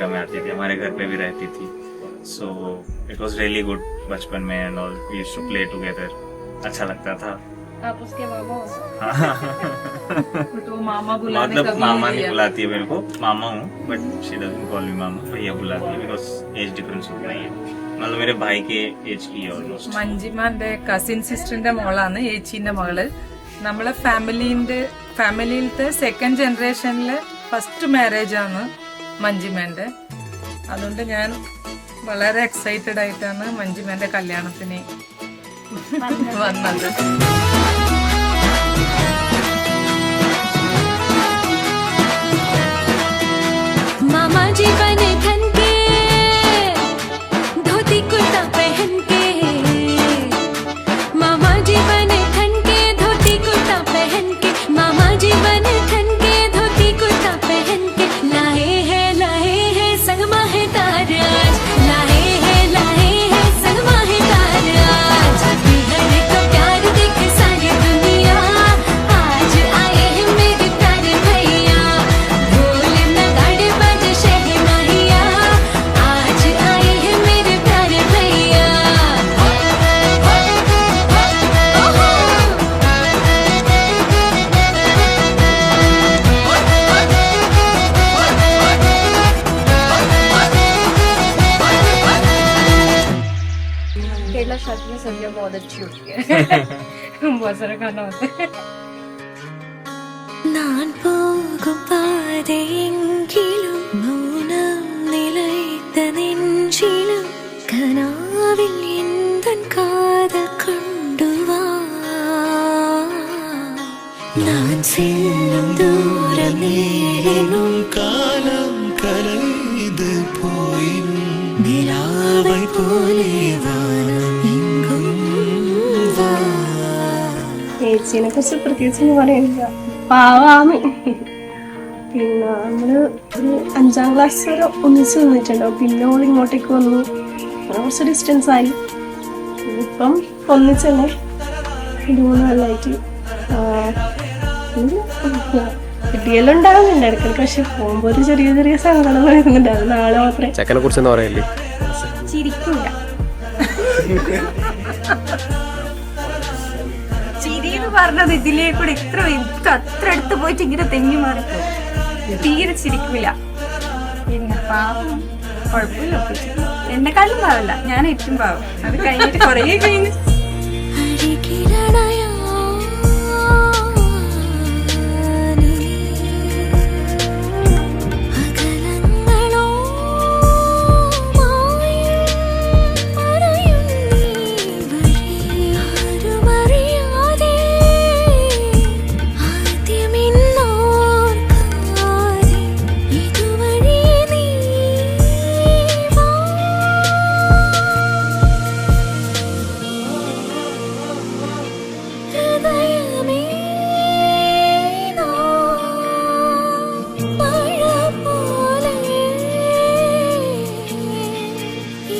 वगैरह में आती थी, हमारे घर पे भी रहती थी. So it was really good बचपन में and all. We used to play together. अच्छा लगता था. आप उसके मामा हो? तो मामा बुलाने मतलब कभी मामा नहीं नहीं लिया। बुलाती है मेरे को, मामा हूँ but she doesn't call me मामा, भैया बुलाती है बिकॉज एज डिफरेंस होता है. मतलब मेरे भाई के एज की है ऑलमोस्ट. മഞ്ജിമാന്റെ കസിൻ സിസ്റ്ററിന്റെ മോളാണ് ഏച്ചീന്റെ മകള്. നമ്മളെ ഫാമിലിയിലത്തെ സെക്കൻഡ് ജനറേഷനിലെ ഫസ്റ്റ് മാരേജ് ആണ് മഞ്ജിമേന്റെ. അതുകൊണ്ട് ഞാൻ വളരെ എക്സൈറ്റഡ് ആയിട്ടാണ് മഞ്ജിമേന്റെ കല്യാണത്തിന് വന്നത്. मामा जी बने ठन के धोती कुर्ता पहन के, मामा जी बने ठन के धोती कुर्ता पहन के, मामा जी बने ठन के धोती कुर्ता पहन के, लाए हैं संगमा है ताराज, लाए हैं संगमा है ताराज, बिहड़ का प्यार देखे सारी दुनिया, आज आए हैं मेरे प्यारे भैया, ढोल नगाड़े बजे शहनाइया, आज आए हैं मेरे प्यारे भैया. केरला शादी में सब्जियां बहुत अच्छी होती है. बहुत सारा खाना होता है. நான் போகும் பாதையெங்கிலும் மௌனம் நிலைத்த நெஞ்சிலும் கனாவில் எந்தன் காதல் கொண்டு வா, நான் செல்லும் தூரம் நேரினும் കാലം കലൈത് പോയിനും നിലാവൈ പോലെ വാനം എങ്ങും വാ. ചേച്ചീനെ കുറിച്ച് പ്രത്യേകിച്ച് ഒന്നും പറയുന്നില്ല, പാവാണ്. പിന്നെ നമ്മള് ഒരു 5ാം ക്ലാസ് വരെ ഒന്നിച്ച് നിന്നിട്ടുണ്ടാവും. പിന്നെ ഓൾ ഇങ്ങോട്ടേക്ക് വന്നു, അങ്ങനെ കുറച്ച് ഡിസ്റ്റൻസ് ആയി. ഇപ്പം ഒന്നിച്ചല്ലേ 3 കൊല്ലമായിട്ട്. കിട്ടിയെല്ലാം ഉണ്ടാകുന്നുണ്ട് ഇടയ്ക്കിടയ്ക്ക്, പക്ഷെ പോകുമ്പോ ഒരു ചെറിയ ചെറിയ സങ്കടം വരുന്നുണ്ട്. അത് നാളെ മാത്രമേ. ചെക്കനെ കുറിച്ച് പറയല്ലേ? ചിരിക്കൂല, ചിരിന്ന് പറഞ്ഞത് ഇതിലേക്കൂടെ ഇത്ര അത്ര അടുത്ത് പോയിട്ട് ഇങ്ങനെ തെങ്ങി മാറിപ്പോ തീരെ ചിരിക്കൂല. പിന്നെ പാവം കുഴപ്പമില്ല, എന്നെക്കാളും പാവല്ല, ഞാൻ ഏറ്റവും പാവം. അത് കഴിഞ്ഞിട്ട് കൊറേ കഴിഞ്ഞ് അരികിലണയാ അകലങ്ങളോ മായും മറയും നീ വഴി, ആരുമറിയാതെ ആദ്യമെന്നോർക്കാതെ ഇതുവഴി നീ വാ. ഹൃദയമേ നാ മഴ പോലെ ഈ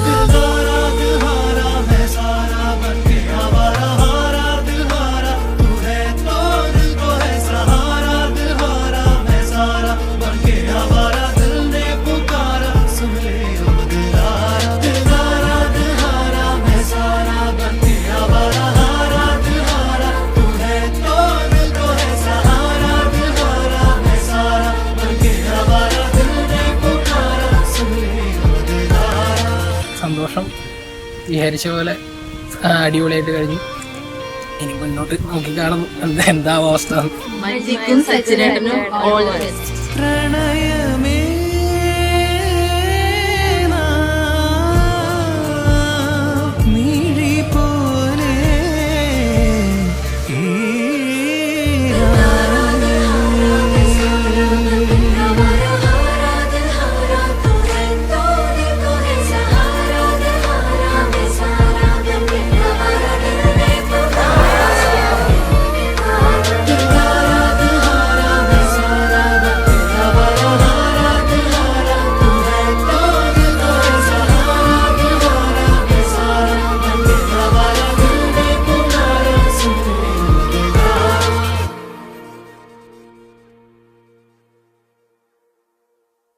दिलदारा दिलहारा मैं सारा बन के आवारा, हारा दिलहारा तू है तो दिल को है सहारा, दिलहारा मैं सारा बन के आवारा, दिल ने पुकारा सुन ले ओ दिलहारा. दिलदारा दिलहारा मैं सारा बन के आवारा, हारा दिलहारा तू है तो दिल को है सहारा, दिलहारा मैं सारा बन के आवारा, दिल ने पुकारा सुन ले ओ दिलहारा. സന്തോഷം. വിചാരിച്ച പോലെ അടിപൊളിയായിട്ട് കഴിഞ്ഞു. ഇനി മുന്നോട്ട് നോക്കി കാണുന്നു എന്താ അവസ്ഥ. മഞ്ജിക്കും സച്ചിനേട്ടനും ഓൾ ദി ബെസ്റ്റ്.